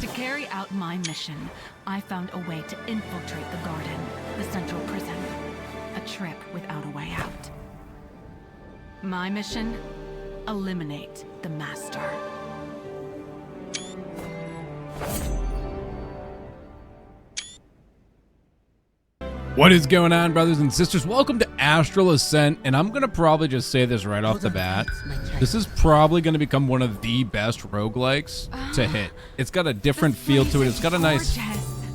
To carry out my mission, I found a way to infiltrate the garden, the central prison. A trip without a way out. My mission? Eliminate the Master. What is going on, brothers and sisters? Welcome to Astral Ascent, and I'm gonna probably just say this right off the bat. This is probably gonna become one of the best roguelikes to hit. It's got a different feel to it. It's got a nice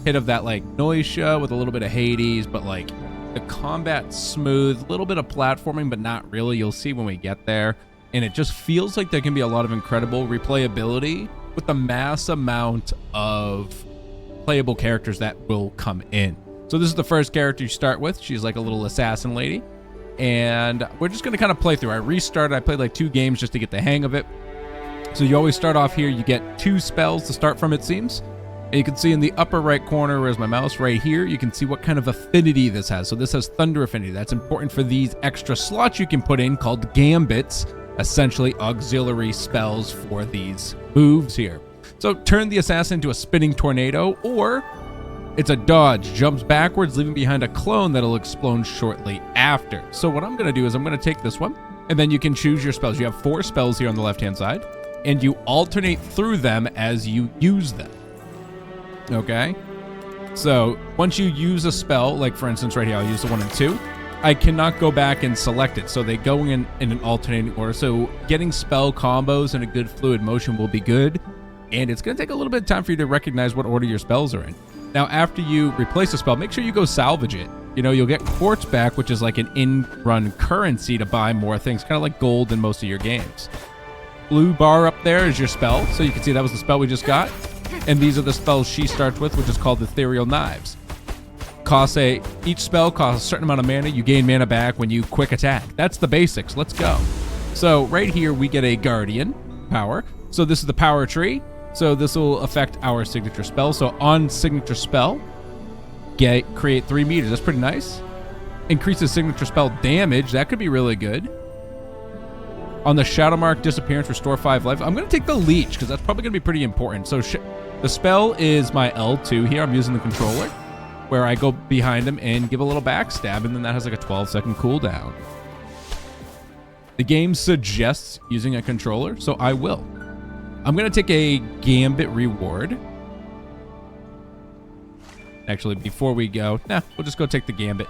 hit of that like noisia with a little bit of Hades, but like the combat's smooth, a little bit of platforming, but not really. You'll see when we get there. And it just feels like there can be a lot of incredible replayability with the mass amount of playable characters that will come in. So this is the first character you start with. She's like a little assassin lady. And we're just going to kind of play through. I restarted. I played like 2 games just to get the hang of it. So you always start off here. You get 2 spells to start from, it seems. And you can see in the upper right corner, where's my mouse, right here, you can see what kind of affinity this has. So this has thunder affinity. That's important for these extra slots you can put in called gambits, essentially auxiliary spells for these moves here. So turn the assassin into a spinning tornado, or it's a dodge, jumps backwards, leaving behind a clone that'll explode shortly after. So what I'm going to do is I'm going to take this one, and then you can choose your spells. You have 4 spells here on the left-hand side, and you alternate through them as you use them. Okay? So once you use a spell, like for instance right here, I'll use the 1 and 2, I cannot go back and select it. So they go in an alternating order. So getting spell combos and a good fluid motion will be good, and it's going to take a little bit of time for you to recognize what order your spells are in. Now, after you replace a spell, make sure you go salvage it. You know, you'll get quartz back, which is like an in-run currency to buy more things, kind of like gold in most of your games. Blue bar up there is your spell, so you can see that was the spell we just got. And these are the spells she starts with, which is called Ethereal Knives. Each spell costs a certain amount of mana. You gain mana back when you quick attack. That's the basics. Let's go. So right here, we get a Guardian power. So this is the power tree. So this will affect our signature spell. So on signature spell, create 3 meters. That's pretty nice. Increases signature spell damage. That could be really good. On the Shadow Mark disappearance, restore 5 life. I'm going to take the leech because that's probably going to be pretty important. So the spell is my L2 here. I'm using the controller where I go behind him and give a little backstab, and then that has like a 12-second cooldown. The game suggests using a controller, so I will. I'm going to take a Gambit reward. Actually, before we go, we'll just go take the Gambit.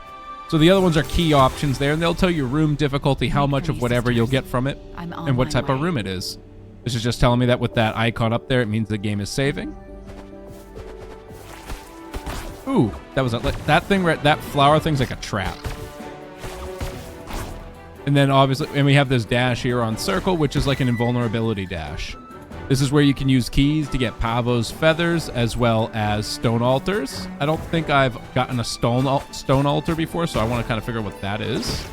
So the other ones are key options there, and they'll tell you room difficulty, how much of whatever you'll get from it, and what type of room it is. This is just telling me that with that icon up there, it means the game is saving. Ooh, that was that thing, that flower thing's like a trap. And then obviously, and we have this dash here on circle, which is like an invulnerability dash. This is where you can use keys to get Pavo's feathers as well as stone altars. I don't think I've gotten a stone altar before, so I want to kind of figure out what that is.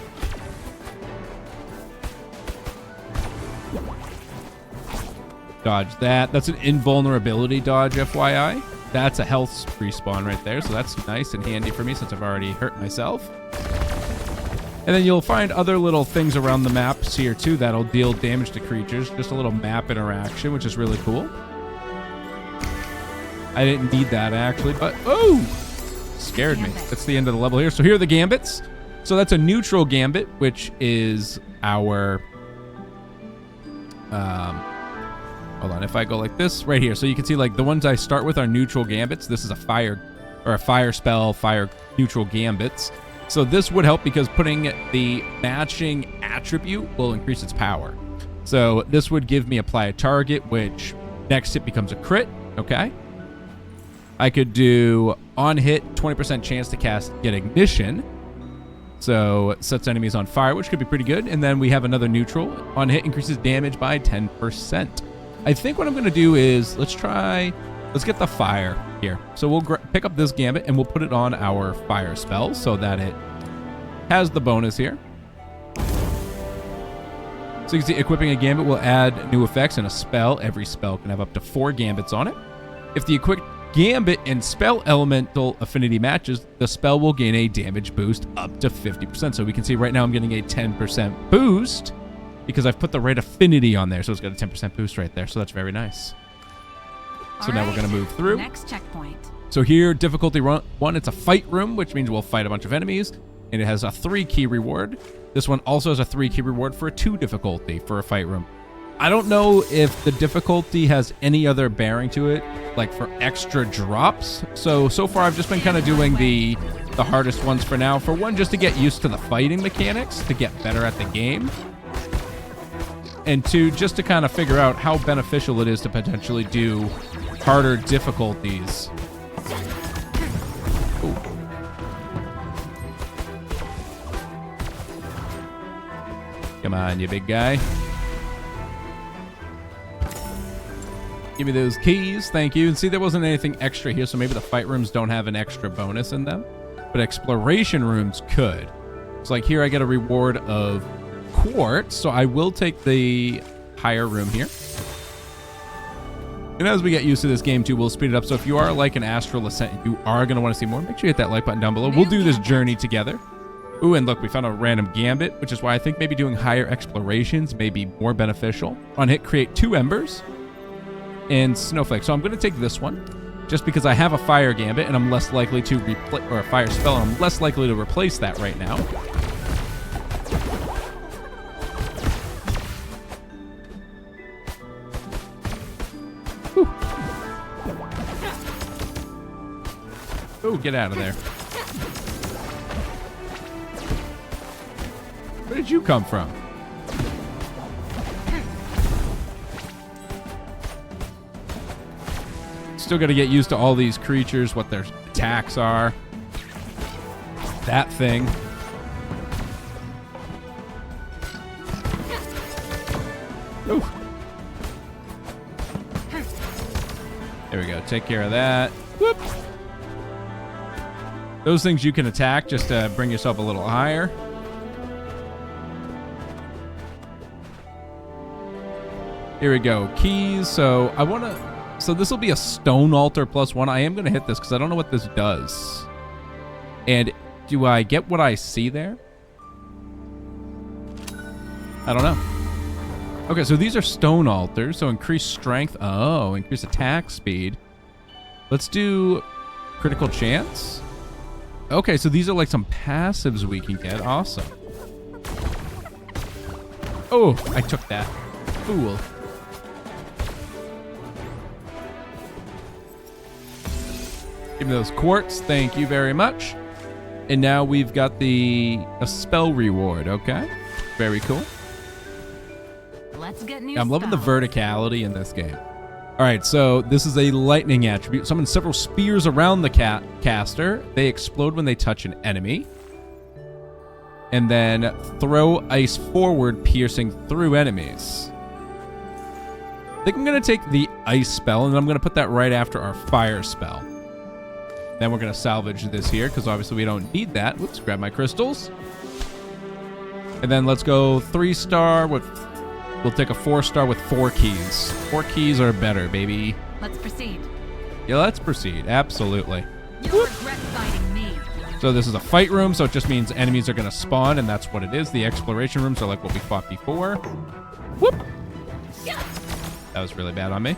Dodge that. That's an invulnerability dodge, FYI. That's a health respawn right there, so that's nice and handy for me since I've already hurt myself. And then you'll find other little things around the maps here too that'll deal damage to creatures. Just a little map interaction, which is really cool. I didn't need that actually, but oh, scared me. That's the end of the level here. So here are the gambits. So that's a neutral gambit, which is our hold on, if I go like this right here, so you can see like the ones I start with are neutral gambits. This is a fire spell, fire neutral gambits. So this would help because putting the matching attribute will increase its power. So this would give me apply a target, which next hit becomes a crit. Okay. I could do on hit 20% chance to get ignition. So it sets enemies on fire, which could be pretty good. And then we have another neutral. On hit increases damage by 10%. I think what I'm going to do is let's get the fire here. So we'll pick up this gambit and we'll put it on our fire spell so that it has the bonus here. So you can see equipping a gambit will add new effects and a spell. Every spell can have up to 4 gambits on it. If the equipped gambit and spell elemental affinity matches, the spell will gain a damage boost up to 50%. So we can see right now I'm getting a 10% boost because I've put the right affinity on there. So it's got a 10% boost right there. So that's very nice. So now we're going to move through. Next checkpoint. So here, difficulty 1, it's a fight room, which means we'll fight a bunch of enemies. And it has a 3 key reward. This one also has a 3 key reward for a 2 difficulty for a fight room. I don't know if the difficulty has any other bearing to it, like for extra drops. So far I've just been kind of doing the hardest ones for now. For one, just to get used to the fighting mechanics, to get better at the game. And 2, just to kind of figure out how beneficial it is to potentially do harder difficulties. Ooh. Come on, you big guy. Give me those keys. Thank you. And see, there wasn't anything extra here, so maybe the fight rooms don't have an extra bonus in them. But exploration rooms could. It's like here I get a reward of quartz, so I will take the higher room here. And as we get used to this game too, we'll speed it up. So if you are like an Astral Ascent and you are going to want to see more, make sure you hit that like button down below. We'll do this journey together. Ooh, and look, we found a random gambit, which is why I think maybe doing higher explorations may be more beneficial. On hit, create 2 embers and snowflake. So I'm going to take this one just because I have a fire gambit and I'm less likely to replace, or a fire spell, and I'm less likely to replace that right now. Whew. Oh, get out of there. Where did you come from? Still got to get used to all these creatures, what their attacks are. That thing. Ooh. There we go. Take care of that. Whoop. Those things you can attack just to bring yourself a little higher. Here we go. Keys. So I want to... So this will be a stone altar +1. I am going to hit this because I don't know what this does. And do I get what I see there? I don't know. Okay, so these are stone altars. So increase strength. Oh, increase attack speed. Let's do critical chance. Okay, so these are like some passives we can get. Awesome. Oh, I took that. Fool. Give me those quartz. Thank you very much. And now we've got a spell reward. Okay. Very cool. Let's get new I'm loving the spells. verticality in this game. All right, so this is a lightning attribute. Summon several spears around the caster. They explode when they touch an enemy. And then throw ice forward, piercing through enemies. I think I'm going to take the ice spell, and I'm going to put that right after our fire spell. Then we're going to salvage this here, because obviously we don't need that. Whoops, grab my crystals. And then let's go 3-star with... We'll take a 4-star with 4 keys. 4 keys are better, baby. Let's proceed. Yeah, let's proceed. Absolutely. You'll regret fighting me. So this is a fight room, so it just means enemies are going to spawn, and that's what it is. The exploration rooms are like what we fought before. Whoop! That was really bad on me.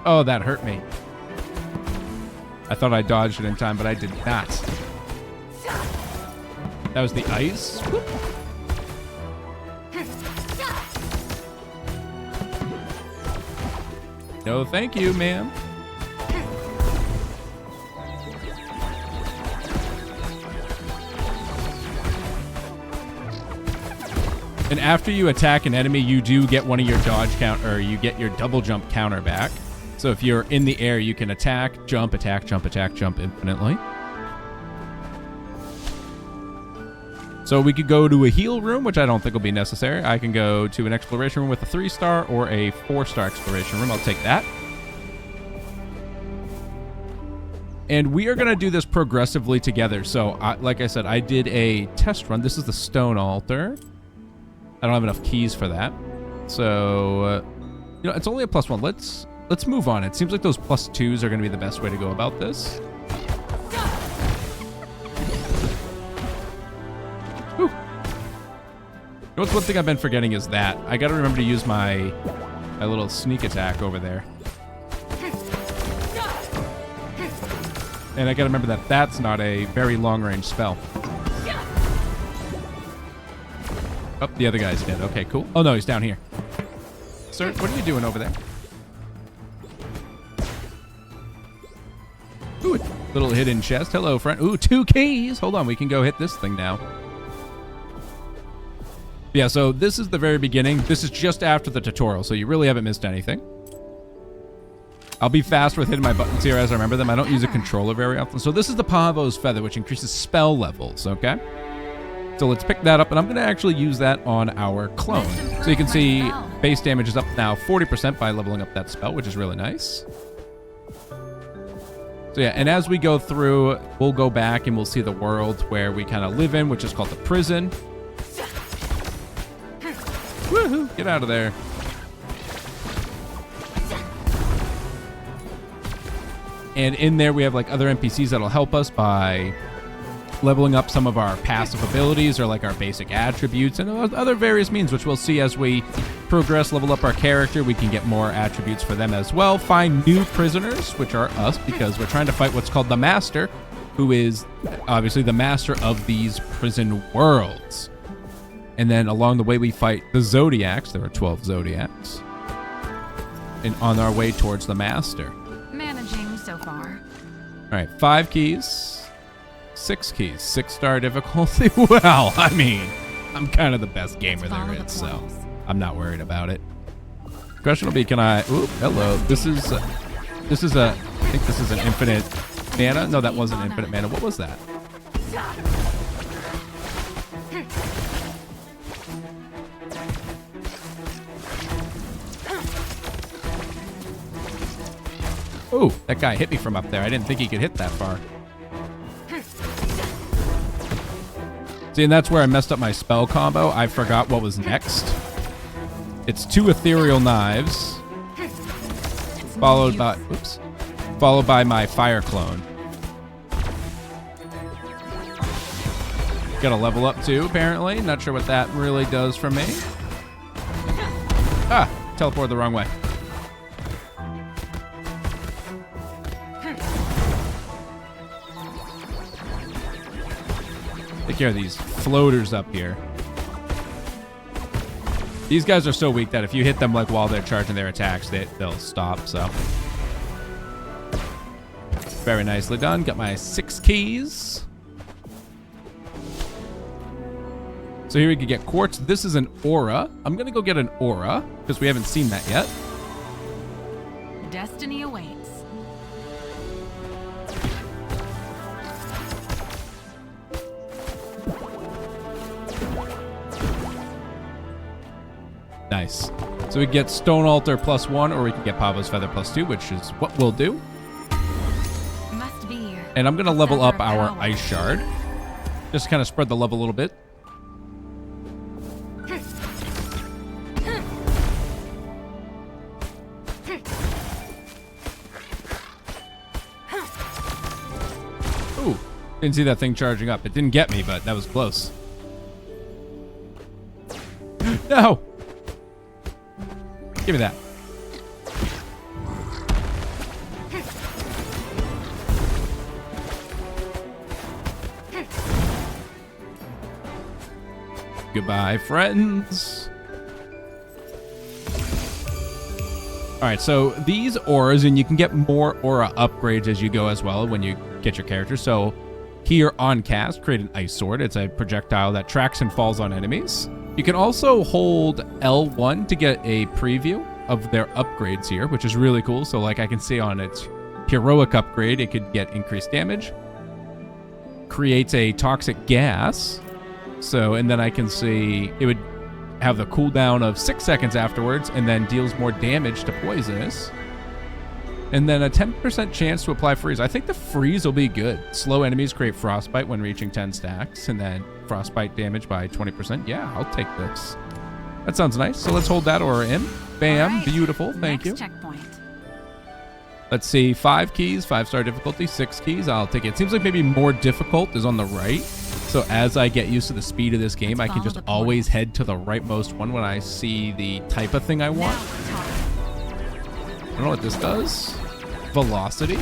Oh, that hurt me. I thought I dodged it in time, but I did not. That was the ice. Whoop. No, thank you, ma'am. And after you attack an enemy, you do get one of your dodge count, or you get your double jump counter back. So if you're in the air, you can attack, jump, attack, jump, attack, jump infinitely. So we could go to a heal room, which I don't think will be necessary. I can go to an exploration room with a 3-star or a 4-star exploration room. I'll take that. And we are going to do this progressively together. So like I said, I did a test run. This is the stone altar. I don't have enough keys for that. So, you know, it's only a +1. Let's move on. It seems like those +2s are going to be the best way to go about this. Whew. You know what's one thing I've been forgetting is that I got to remember to use my little sneak attack over there. And I got to remember that that's not a very long-range spell. Oh, the other guy's dead. Okay, cool. Oh, no, he's down here. Sir, what are you doing over there? Ooh, little hidden chest. Hello, friend. Ooh, 2 keys. Hold on, we can go hit this thing now. Yeah, so this is the very beginning. This is just after the tutorial, so you really haven't missed anything. I'll be fast with hitting my buttons here as I remember them. I don't use a controller very often. So this is the Pavo's Feather, which increases spell levels, okay? So let's pick that up, and I'm going to actually use that on our clone. So you can see base damage is up now 40% by leveling up that spell, which is really nice. So yeah, and as we go through, we'll go back and we'll see the world where we kind of live in, which is called the prison. Woohoo! Get out of there. And in there, we have like other NPCs that'll help us by leveling up some of our passive abilities or like our basic attributes and other various means, which we'll see as we progress, level up our character. We can get more attributes for them as well. Find new prisoners, which are us, because we're trying to fight what's called the Master, who is obviously the master of these prison worlds. And then along the way, we fight the Zodiacs. There are 12 Zodiacs. And on our way towards the Master. Managing so far. All right, 5 keys. 6 keys, 6-star difficulty. Well, I mean, I'm kind of the best gamer there is, so I'm not worried about it. Question will be, can I? Ooh, hello. This is a. I think this is an infinite mana. No, that wasn't infinite mana. What was that? Ooh, that guy hit me from up there. I didn't think he could hit that far. See, and that's where I messed up my spell combo. I forgot what was next. It's 2 ethereal knives, followed by my fire clone. Got to level up too, apparently. Not sure what that really does for me. Ah, teleported the wrong way. Take care of these floaters up here. These guys are so weak that if you hit them like while they're charging their attacks, they'll stop, so. Very nicely done. Got my 6 keys. So here we can get quartz. This is an aura. I'm going to go get an aura because we haven't seen that yet. Destiny awaits. Nice. So we get Stone Altar +1, or we can get Pavo's Feather +2, which is what we'll do. Must be. And I'm going to level up our Ice Shard. Just kind of spread the love a little bit. Ooh, didn't see that thing charging up. It didn't get me, but that was close. No! Give me that. Goodbye, friends. All right, so these auras, and you can get more aura upgrades as you go as well when you get your character. So here on cast, create an ice sword. It's a projectile that tracks and falls on enemies. You can also hold L1 to get a preview of their upgrades here, which is really cool. So like I can see on its heroic upgrade, it could get increased damage. Creates a toxic gas. So, and then I can see it would have the cooldown of 6 seconds afterwards and then deals more damage to poisonous. And then a 10% chance to apply freeze. I think the freeze will be good. Slow enemies create frostbite when reaching 10 stacks, and then frostbite damage by 20%. Yeah, I'll take this. That sounds nice. So let's hold that aura in. Bam, right. Beautiful. Thank you. Checkpoint. Let's see, 5 keys, 5-star difficulty, 6 keys. I'll take it. It seems like maybe more difficult is on the right. So as I get used to the speed of this game, I can just always head to the rightmost one when I see the type of thing I want. I don't know what this does. Velocity.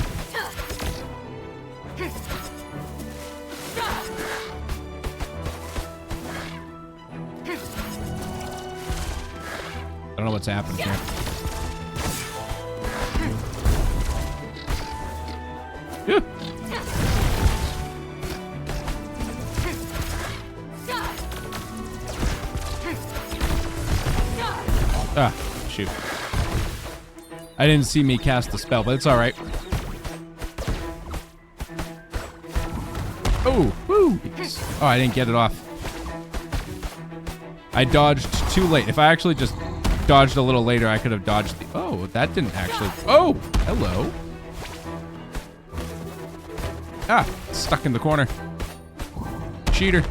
I don't know what's happening here. Yeah. Ah, shoot. I didn't see me cast the spell, but it's all right. Oh, woo. Oh, I didn't get it off. I dodged too late. If I actually just dodged a little later, I could have dodged the... Oh, that didn't actually... Oh, hello. Ah, stuck in the corner. Cheater.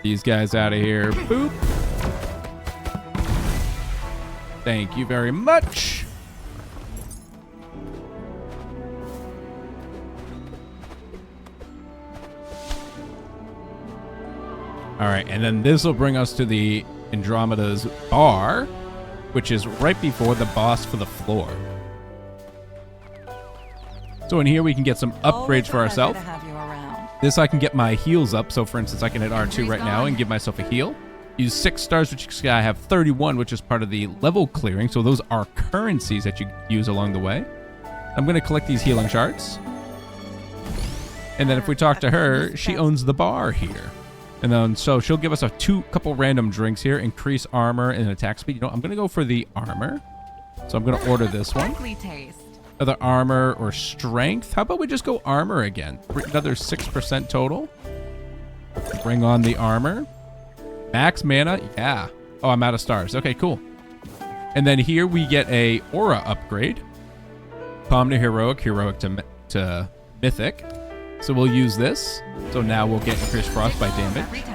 These guys out of here. Boop. Thank you very much. All right, and then this will bring us to the Andromeda's bar, which is right before the boss for the floor. So in here we can get some upgrades for ourselves. This I can get my heals up. So for instance, I can hit R2 right now and give myself a heal. Use 6 stars, which I have 31, which is part of the level clearing. So those are currencies that you use along the way. I'm going to collect these healing shards. And then if we talk to her, she owns the bar here. And then so she'll give us a couple random drinks here, increase armor and attack speed. You know, I'm going to go for the armor. So I'm going to order this one. Either armor or strength. How about we just go armor again? Another 6% total. Bring on the armor. Max mana. Yeah. Oh, I'm out of stars. Okay, cool. And then here we get a aura upgrade. Calm to heroic, heroic to mythic. So we'll use this. So now we'll get increased frostbite damage.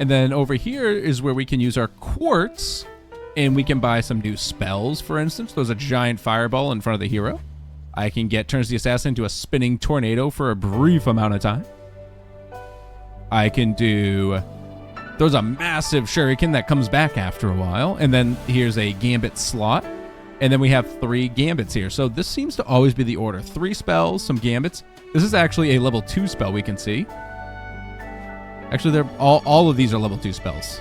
And then over here is where we can use our quartz. And we can buy some new spells, for instance. There's a giant fireball in front of the hero. I can get turns the assassin into a spinning tornado for a brief amount of time. I can do... There's a massive shuriken that comes back after a while. And then here's a gambit slot. And then we have 3 gambits here. So this seems to always be the order. 3 spells, some gambits. This is actually a level 2 spell we can see. Actually, they're all of these are level 2 spells.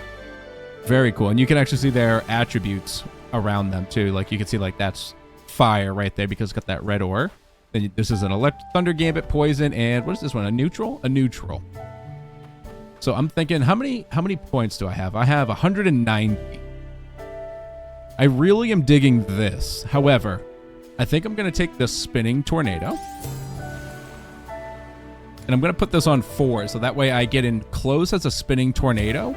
Very cool. And you can actually see their attributes around them too. Like you can see like that's fire right there because it's got that red ore. Then this is an thunder gambit, poison, and what is this one? A neutral? A neutral. So I'm thinking, how many points do I have? I have 190. I really am digging this. However, I think I'm going to take this spinning tornado. And I'm going to put this on 4. So that way I get in close as a spinning tornado.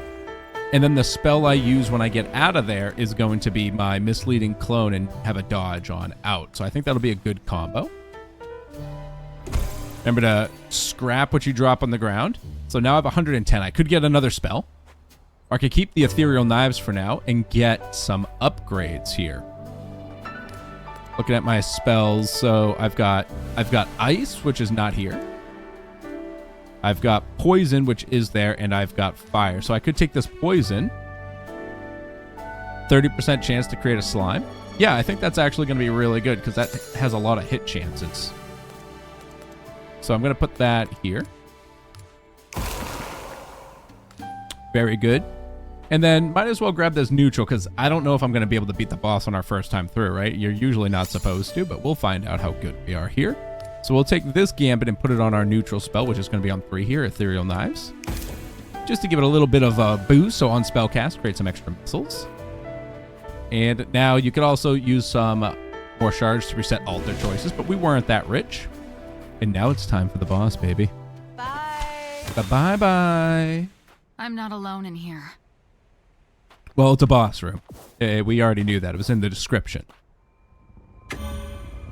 And then the spell I use when I get out of there is going to be my misleading clone and have a dodge on out. So I think that'll be a good combo. Remember to scrap what you drop on the ground. So now I have 110. I could get another spell. Or I could keep the ethereal knives for now and get some upgrades here. Looking at my spells, so I've got ice, which is not here. I've got poison, which is there, and I've got fire. So I could take this poison. 30% chance to create a slime. Yeah, I think that's actually going to be really good because that has a lot of hit chances. So I'm going to put that here. Very good. And then might as well grab this neutral because I don't know if I'm going to be able to beat the boss on our first time through, right? You're usually not supposed to, but we'll find out how good we are here. So we'll take this gambit and put it on our neutral spell, which is going to be on 3 here, Ethereal Knives. Just to give it a little bit of a boost, so on spell cast, create some extra missiles. And now you could also use some more shards to reset altar choices, but we weren't that rich. And now it's time for the boss, baby. Bye. Bye-bye. I'm not alone in here. Well, it's a boss room. We already knew that. It was in the description.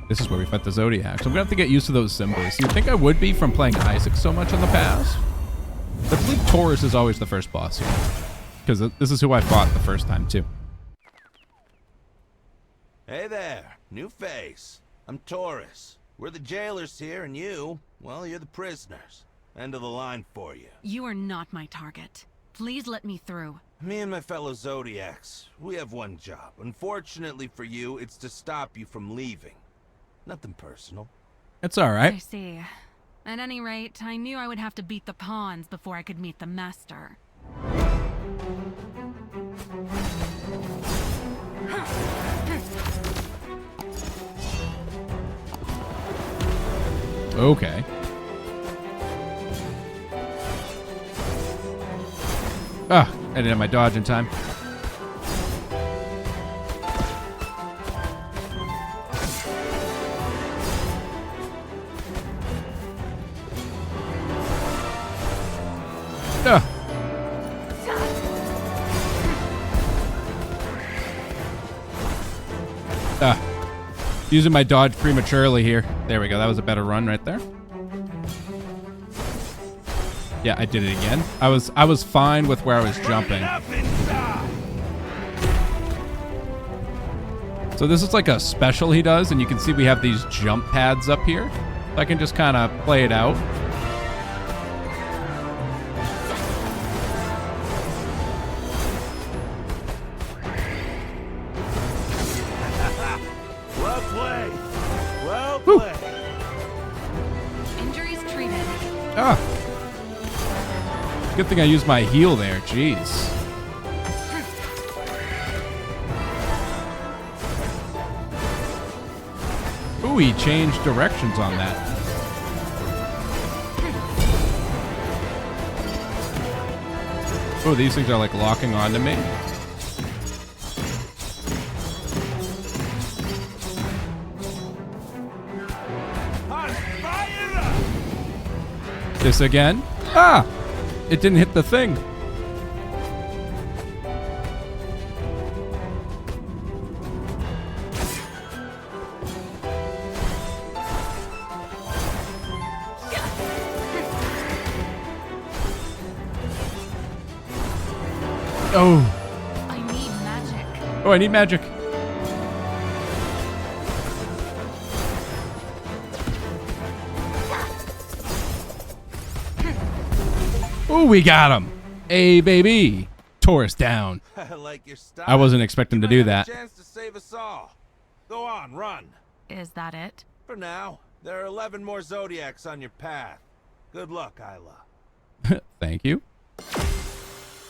This is where we fight the Zodiacs. I'm gonna have to get used to those symbols. You'd think I would be from playing Isaac so much in the past. I believe Taurus is always the first boss here. Because this is who I fought the first time, too. Hey there, new face. I'm Taurus. We're the jailers here, and you, well, you're the prisoners. End of the line for you. You are not my target. Please let me through. Me and my fellow Zodiacs, we have one job. Unfortunately for you, it's to stop you from leaving. Nothing personal. It's all right. I see. At any rate, I knew I would have to beat the pawns before I could meet the master. Okay. Ah, I didn't have my dodge in time. Ah. Ah. Using my dodge prematurely here. There we go. That was a better run right there. Yeah, I did it again. I was fine with where I was jumping. So this is like a special he does, and you can see we have these jump pads up here. So I can just kind of play it out. Well played. Well played. Injuries treated. Ah. Good thing I used my heal there. Jeez. Ooh, he changed directions on that. Oh, these things are like locking onto me. This again. Ah! It didn't hit the thing. Oh. I need magic. Oh, I need magic. Ooh, we got him. Hey, baby. Taurus down. I like your style. I wasn't expecting to do You might that. have a chance to save us all. Go on, run. Is that it? For now, there are 11 more Zodiacs on your path. Good luck, Isla. Thank you. All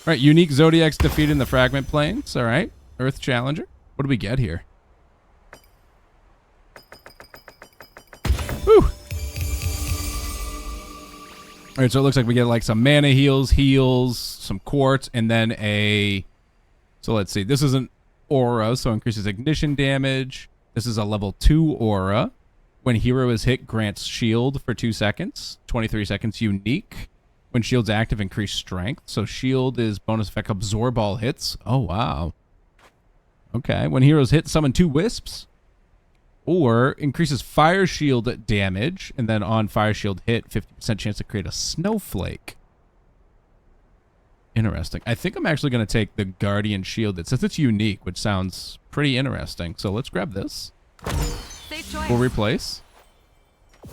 right, unique Zodiacs defeated in the Fragment Plains. All right, Earth Challenger. What do we get here? Whew. All right, so it looks like we get like some mana heals, some quartz, and then a... So let's see. This is an aura, so increases ignition damage. This is a level 2 aura. When hero is hit, grants shield for 2 seconds. 23 seconds unique. When shield's active, increase strength. So shield is bonus effect absorb all hits. Oh, wow. Okay. When heroes hit, summon 2 wisps. Or increases fire shield damage. And then on fire shield hit, 50% chance to create a snowflake. Interesting. I think I'm actually going to take the Guardian Shield. It says it's unique, which sounds pretty interesting. So let's grab this. Safe choice. We'll replace.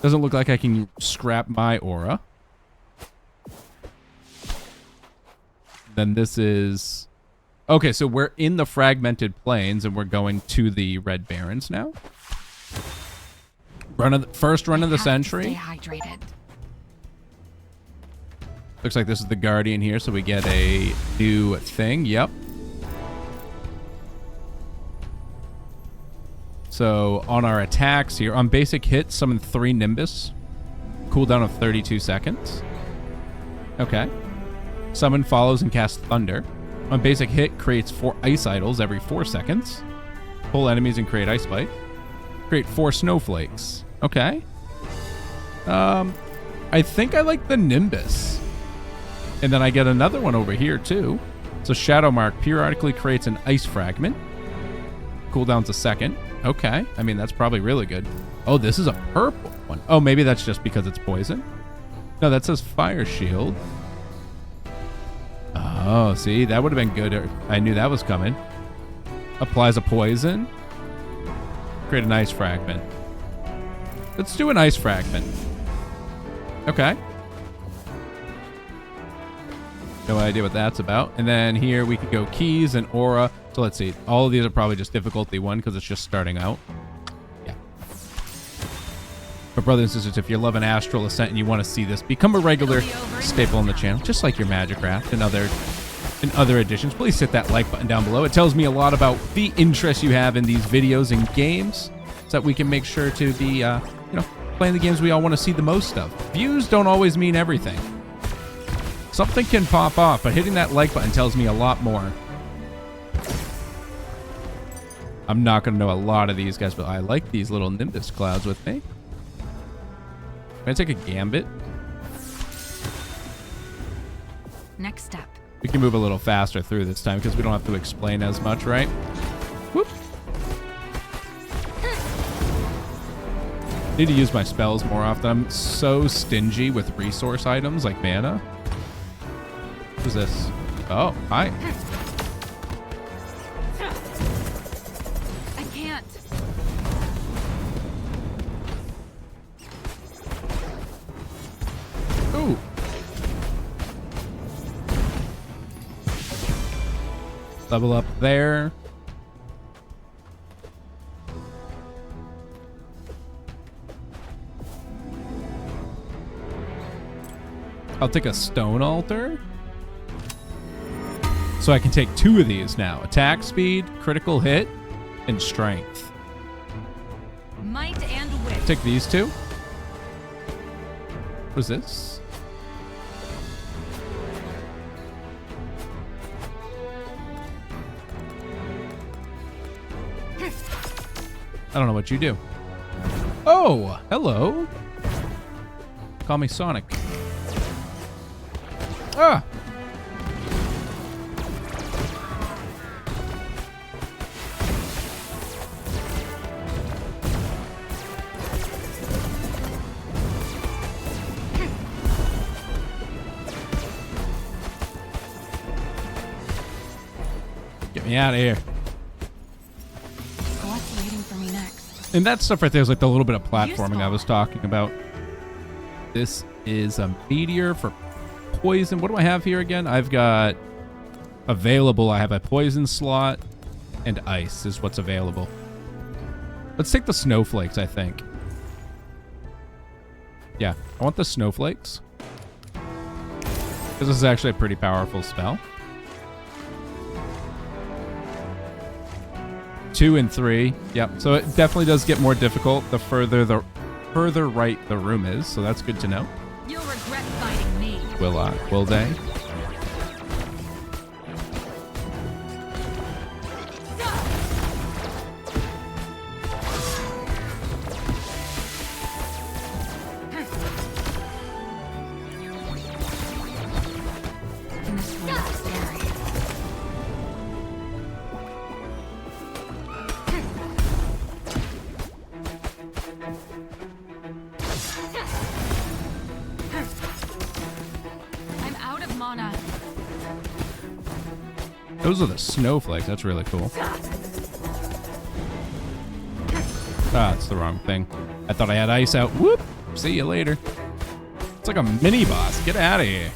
Doesn't look like I can scrap my aura. Then this is... Okay, so we're in the Fragmented Plains, and we're going to the Red Barrens now. First run of the Century. Stay hydrated. Looks like this is the Guardian here, so we get a new thing. Yep. So on our attacks here, on basic hit, summon 3 Nimbus. Cooldown of 32 seconds. Okay. Summon follows and casts Thunder. On basic hit, creates 4 Ice Idols every 4 seconds. Pull enemies and create Ice Spike. Create 4 Snowflakes. Okay. I think I like the Nimbus. And then I get another one over here, too. So Shadow Mark periodically creates an Ice Fragment. Cooldown's a second. Okay. I mean, that's probably really good. Oh, this is a purple one. Oh, maybe that's just because it's poison. No, that says fire shield. Oh, see, that would have been good. I knew that was coming. Applies a poison. Create an ice fragment. Let's do an ice fragment. Okay. No idea what that's about. And then here we could go keys and aura. So let's see. All of these are probably just difficulty 1 because it's just starting out. Yeah. But brothers and sisters, if you're loving Astral Ascent and you want to see this become a regular staple on the channel, just like your Magic Raft and other editions, please hit that like button down below. It tells me a lot about the interest you have in these videos and games, so that we can make sure to be, playing the games we all want to see the most of. Views don't always mean everything. Something can pop off, but hitting that like button tells me a lot more. I'm not going to know a lot of these guys, but I like these little Nimbus clouds with me. Can I take a gambit? Next step. We can move a little faster through this time because we don't have to explain as much, right? Whoop. Need to use my spells more often. I'm so stingy with resource items like mana. Who's this? Oh, hi. I can't. Ooh. Level up there. I'll take a stone altar. So I can take 2 of these now. Attack speed, critical hit, and strength. Might and wit. Take these 2. What is this? I don't know what you do. Oh, hello. Call me Sonic. Ah! Get me out of here. What's waiting for me next? And that stuff right there is like the little bit of platforming I was talking about. This is a meteor for poison. What do I have here again? I've got available. I have a poison slot and ice is what's available. Let's take the snowflakes, I think. Yeah, I want the snowflakes. Because this is actually a pretty powerful spell. 2 and 3. Yep. So it definitely does get more difficult the further right the room is. So that's good to know. You'll regret fighting me. Will they? This room is scary. I'm out of mana. Those are the snowflakes. That's really cool. Ah, it's the wrong thing. I thought I had ice out. Whoop! See you later. It's like a mini boss. Get out of here.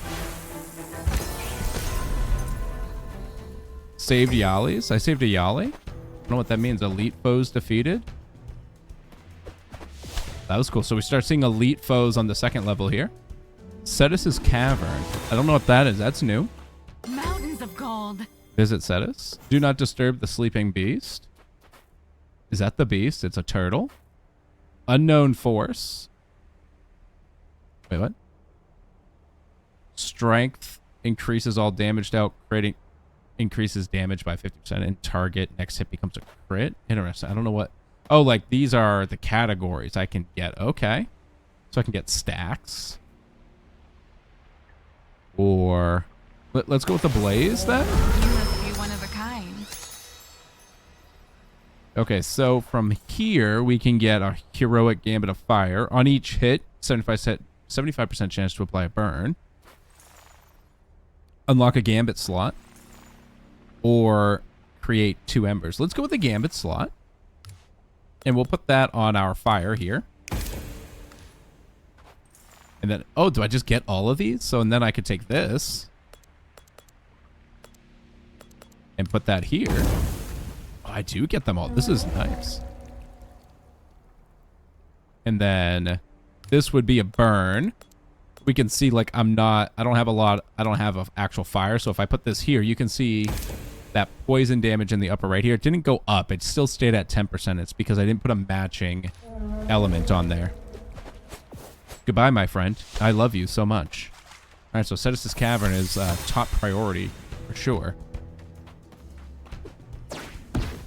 Saved Yali's. I saved a Yali. I don't know what that means. Elite foes defeated. That was cool. So we start seeing elite foes on the second level here. Cetus's Cavern. I don't know what that is. That's new. Mountains of gold. Visit Cetus. Do not disturb the sleeping beast. Is that the beast? It's a turtle. Unknown force. Wait, what? Strength increases all damage dealt, creating increases damage by 50% and target next hit becomes a crit. Interesting. I don't know what. Oh, like these are the categories I can get. Okay. So I can get stacks. Or let's go with the blaze then. You must be one of a kind. Okay, so from here, we can get a heroic gambit of fire. On each hit, 75% chance to apply a burn. Unlock a gambit slot. Or create 2 embers. Let's go with the gambit slot. And we'll put that on our fire here. And then, oh, do I just get all of these? So, and then I could take this. And put that here. Oh, I do get them all. This is nice. And then this would be a burn. We can see, like, I don't have an actual fire. So if I put this here, you can see that poison damage in the upper right here. It didn't go up. It still stayed at 10%. It's because I didn't put a matching element on there. Goodbye, my friend. I love you so much. All right, so Cetus' Cavern is top priority for sure.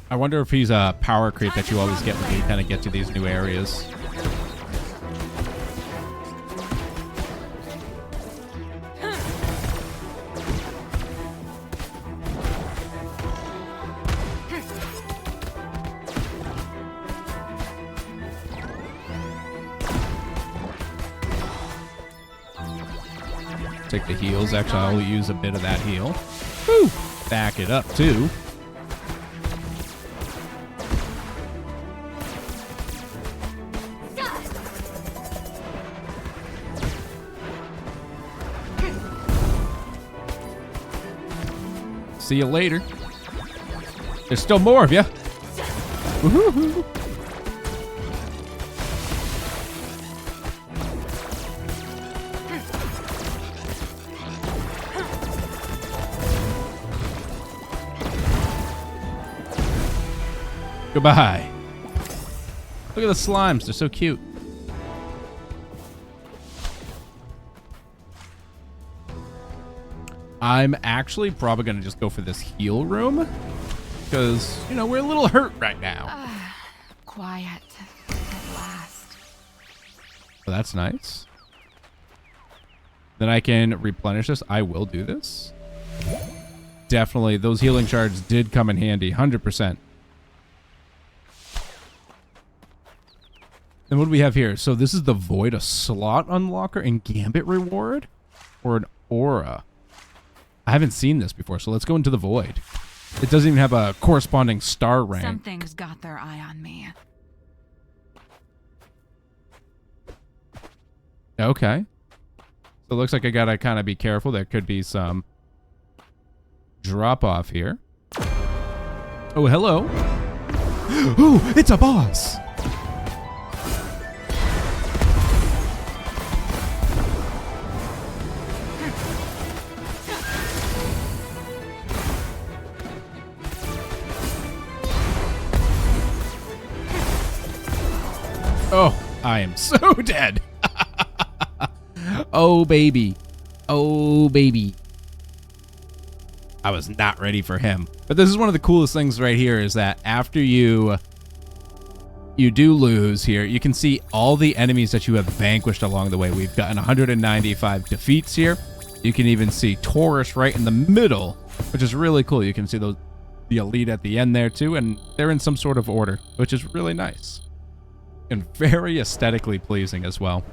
I wonder if he's a power creep that you always get when you kind of get to these new areas. Take the heals. Actually, I'll use a bit of that heal. Woo! Back it up, too. See you later. There's still more of you. Woohoo! Goodbye. Look at the slimes. They're so cute. I'm actually probably going to just go for this heal room. Because, you know, we're a little hurt right now. Quiet. At last. Well, that's nice. Then I can replenish this. I will do this. Definitely. Those healing shards did come in handy. 100%. Then what do we have here? So this is the Void, a slot unlocker and Gambit reward? Or an aura? I haven't seen this before, so let's go into the Void. It doesn't even have a corresponding star rank. Something's got their eye on me. Okay. So it looks like I gotta kind of be careful. There could be some drop off here. Oh, hello. Oh, it's a boss. Oh, I am so dead. Oh, baby. Oh, baby. I was not ready for him. But this is one of the coolest things right here is that after you do lose here, you can see all the enemies that you have vanquished along the way. We've gotten 195 defeats here. You can even see Taurus right in the middle, which is really cool. You can see the elite at the end there too, and they're in some sort of order, which is really nice. And very aesthetically pleasing as well.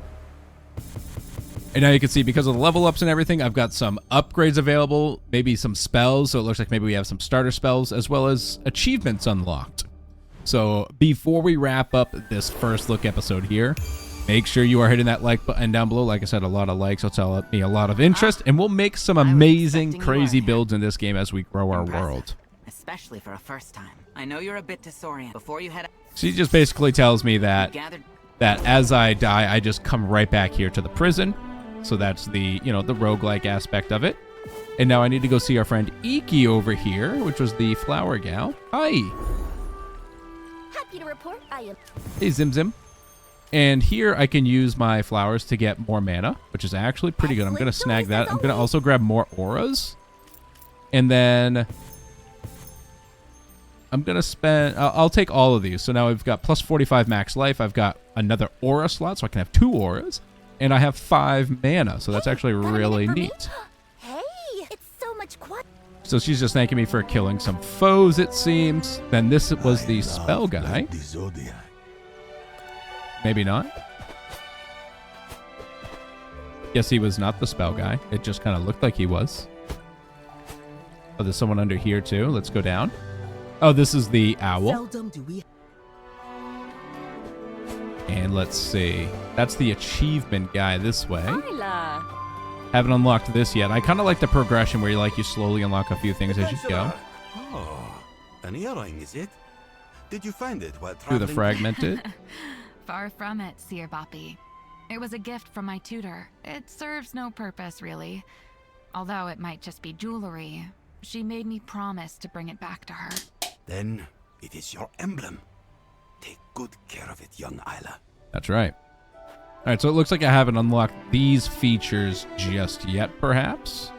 And now you can see because of the level ups and everything, I've got some upgrades available, maybe some spells. So it looks like maybe we have some starter spells as well as achievements unlocked. So before we wrap up this first look episode here, make sure you are hitting that like button down below. Like I said, a lot of likes will tell me a lot of interest, and we'll make some amazing, crazy builds in this game as we grow our world. Especially for a first time. I know you're a bit disoriented. Before you head up, she just basically tells me that as I die, I just come right back here to the prison. So that's the, you know, the roguelike aspect of it. And now I need to go see our friend Iki over here, which was the flower gal. Hi. Happy to report I am. Hey, Zim Zim. And here I can use my flowers to get more mana, which is actually pretty good. I'm going to snag that. I'm going to also grab more auras. And then I'm going to spend... I'll take all of these. So now I've got plus 45 max life. I've got another aura slot, so I can have 2 auras. And I have 5 mana, so that's actually really neat. Hey, it's so much quiet. So she's just thanking me for killing some foes, it seems. Then this was the spell guy. The Zodiac. Maybe not. Guess he was not the spell guy. It just kind of looked like he was. Oh, there's someone under here too. Let's go down. Oh, this is the owl. Seldom do we. And let's see. That's the achievement guy this way. Hyla. Haven't unlocked this yet. I kind of like the progression where you slowly unlock a few things as you go. Oh, an earring, is it? Did you find it while Through traveling? the fragmented. Far from it, Seer Boppy. It was a gift from my tutor. It serves no purpose, really. Although it might just be jewelry. She made me promise to bring it back to her. Then it is your emblem. Take good care of it, young Isla. That's right. All right, so it looks like I haven't unlocked these features just yet, perhaps.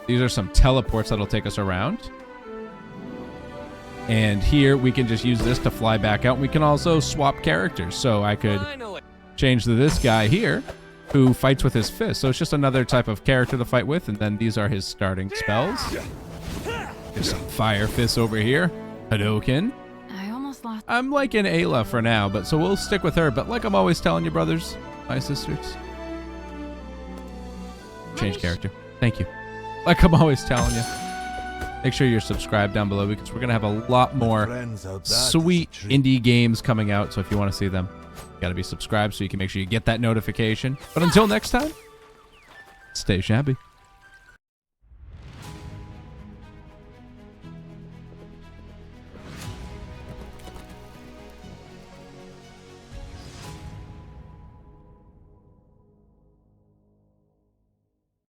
These are some teleports that'll take us around. And here we can just use this to fly back out. We can also swap characters. So I could change to this guy here who fights with his fist. So it's just another type of character to fight with. And then these are his starting spells. There's some fire fists over here. Hadouken. I almost lost. I'm liking Ayla for now, but so we'll stick with her. But like I'm always telling you, brothers, my sisters. Change character. Thank you. Like I'm always telling you. Make sure you're subscribed down below because we're going to have a lot more sweet indie games coming out. So if you want to see them, you got to be subscribed so you can make sure you get that notification. But until next time, stay shabby.